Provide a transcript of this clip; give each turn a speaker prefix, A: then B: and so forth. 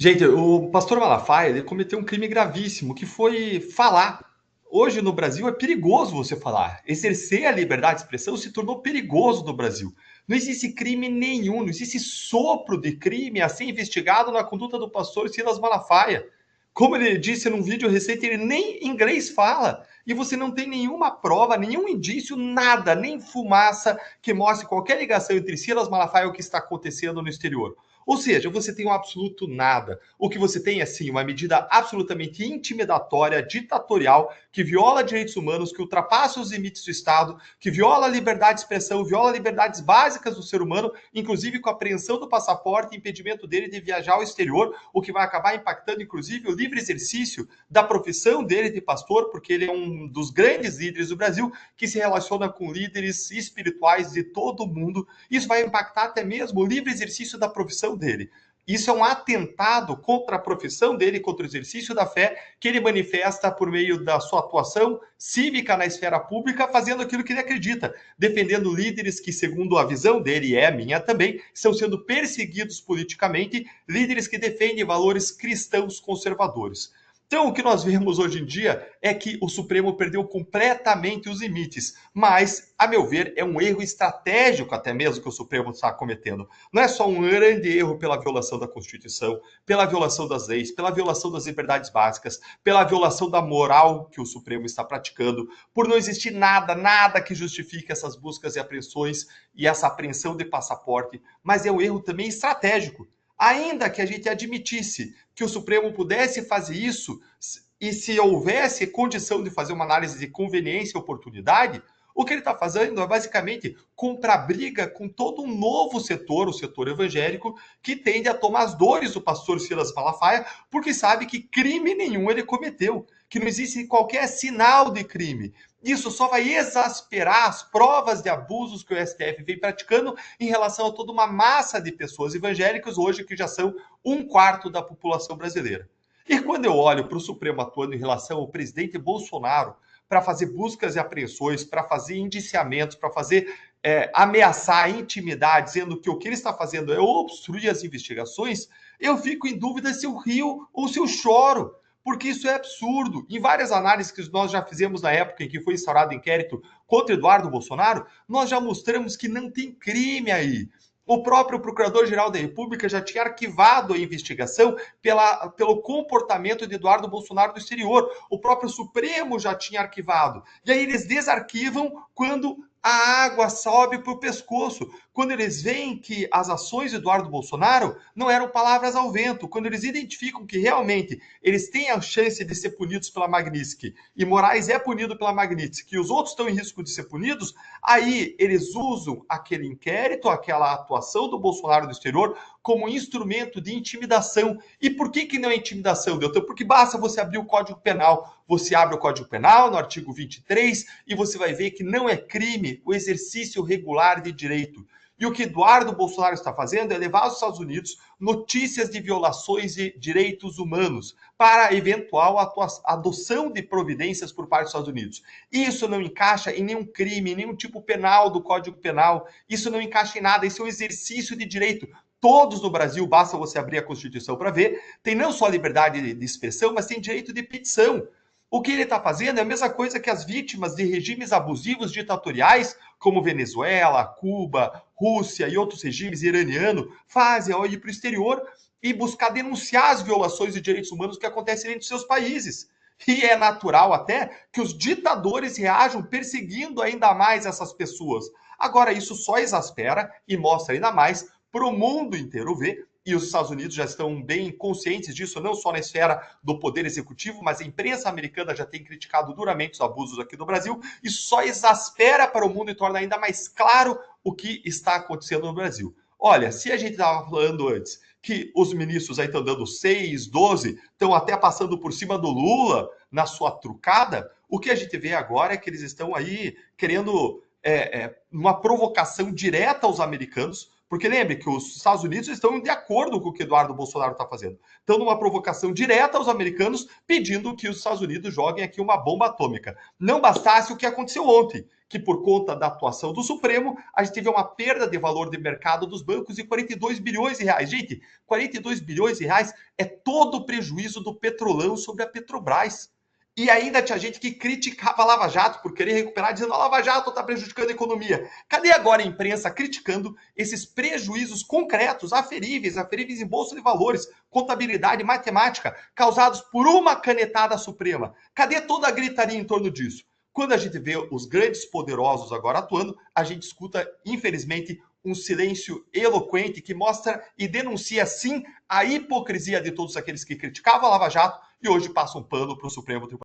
A: Gente, o pastor Malafaia, ele cometeu um crime gravíssimo, que foi falar. Hoje no Brasil é perigoso você falar. Exercer a liberdade de expressão se tornou perigoso no Brasil. Não existe crime nenhum, não existe sopro de crime a ser investigado na conduta do pastor Silas Malafaia. Como ele disse num vídeo recente, ele nem inglês fala. E você não tem nenhuma prova, nenhum indício, nada, nem fumaça que mostre qualquer ligação entre Silas Malafaia e o que está acontecendo no exterior. Ou seja, você tem um absoluto nada. O que você tem é, sim, uma medida absolutamente intimidatória, ditatorial, que viola direitos humanos, que ultrapassa os limites do Estado, que viola a liberdade de expressão, viola liberdades básicas do ser humano, inclusive com a apreensão do passaporte e impedimento dele de viajar ao exterior, o que vai acabar impactando, inclusive, o livre exercício da profissão dele de pastor, porque ele é um dos grandes líderes do Brasil, que se relaciona com líderes espirituais de todo o mundo. Isso vai impactar até mesmo o livre exercício da profissão dele. Isso é um atentado contra a profissão dele, contra o exercício da fé, que ele manifesta por meio da sua atuação cívica na esfera pública, fazendo aquilo que ele acredita, defendendo líderes que, segundo a visão dele e é a minha também, estão sendo perseguidos politicamente, líderes que defendem valores cristãos conservadores. Então, o que nós vemos hoje em dia é que o Supremo perdeu completamente os limites, mas, a meu ver, é um erro estratégico até mesmo que o Supremo está cometendo. Não é só um grande erro pela violação da Constituição, pela violação das leis, pela violação das liberdades básicas, pela violação da moral que o Supremo está praticando, por não existir nada, nada que justifique essas buscas e apreensões e essa apreensão de passaporte, mas é um erro também estratégico. Ainda que a gente admitisse que o Supremo pudesse fazer isso, e se houvesse condição de fazer uma análise de conveniência e oportunidade, o que ele está fazendo é basicamente comprar briga com todo um novo setor, o setor evangélico, que tende a tomar as dores do pastor Silas Malafaia, porque sabe que crime nenhum ele cometeu, que não existe qualquer sinal de crime. Isso só vai exasperar as provas de abusos que o STF vem praticando em relação a toda uma massa de pessoas evangélicas hoje que já são um quarto da população brasileira. E quando eu olho para o Supremo atuando em relação ao presidente Bolsonaro para fazer buscas e apreensões, para fazer indiciamentos, para fazer ameaçar, intimidar, dizendo que o que ele está fazendo é obstruir as investigações, eu fico em dúvida se eu rio ou se eu choro, porque isso é absurdo. Em várias análises que nós já fizemos na época em que foi instaurado o inquérito contra Eduardo Bolsonaro, nós já mostramos que não tem crime aí. O próprio Procurador-Geral da República já tinha arquivado a investigação pelo comportamento de Eduardo Bolsonaro no exterior. O próprio Supremo já tinha arquivado. E aí eles desarquivam quando a água sobe para o pescoço. Quando eles veem que as ações de Eduardo Bolsonaro não eram palavras ao vento, quando eles identificam que realmente eles têm a chance de ser punidos pela Magnitsky e Moraes é punido pela Magnitsky e os outros estão em risco de ser punidos, aí eles usam aquele inquérito, aquela atuação do Bolsonaro no exterior como instrumento de intimidação. E por que não é intimidação, Deltan? Porque basta você abrir o Código Penal. Você abre o Código Penal no artigo 23 e você vai ver que não é crime o exercício regular de direito. E o que Eduardo Bolsonaro está fazendo é levar aos Estados Unidos notícias de violações de direitos humanos para eventual adoção de providências por parte dos Estados Unidos. Isso não encaixa em nenhum crime, em nenhum tipo penal do Código Penal. Isso não encaixa em nada. Isso é um exercício de direito. Todos no Brasil, basta você abrir a Constituição para ver, tem não só liberdade de expressão, mas tem direito de petição. O que ele está fazendo é a mesma coisa que as vítimas de regimes abusivos ditatoriais, como Venezuela, Cuba, Rússia e outros regimes iraniano, fazem ao ir para o exterior e buscar denunciar as violações de direitos humanos que acontecem dentro de seus países. E é natural até que os ditadores reajam perseguindo ainda mais essas pessoas. Agora, isso só exaspera e mostra ainda mais para o mundo inteiro ver, e os Estados Unidos já estão bem conscientes disso, não só na esfera do poder executivo, mas a imprensa americana já tem criticado duramente os abusos aqui no Brasil. Isso só exaspera para o mundo e torna ainda mais claro o que está acontecendo no Brasil. Olha, se a gente estava falando antes que os ministros aí estão dando 6, 12, estão até passando por cima do Lula na sua trucada, o que a gente vê agora é que eles estão aí querendo uma provocação direta aos americanos, porque lembre que os Estados Unidos estão de acordo com o que Eduardo Bolsonaro está fazendo. Estão numa provocação direta aos americanos, pedindo que os Estados Unidos joguem aqui uma bomba atômica. Não bastasse o que aconteceu ontem, que por conta da atuação do Supremo, a gente teve uma perda de valor de mercado dos bancos de 42 bilhões de reais. Gente, 42 bilhões de reais é todo o prejuízo do Petrolão sobre a Petrobras. E ainda tinha gente que criticava a Lava Jato por querer recuperar, dizendo que a Lava Jato está prejudicando a economia. Cadê agora a imprensa criticando esses prejuízos concretos, aferíveis em bolsa de valores, contabilidade, matemática, causados por uma canetada suprema? Cadê toda a gritaria em torno disso? Quando a gente vê os grandes poderosos agora atuando, a gente escuta, infelizmente, um silêncio eloquente que mostra e denuncia, sim, a hipocrisia de todos aqueles que criticavam a Lava Jato e hoje passam pano para o Supremo Tribunal.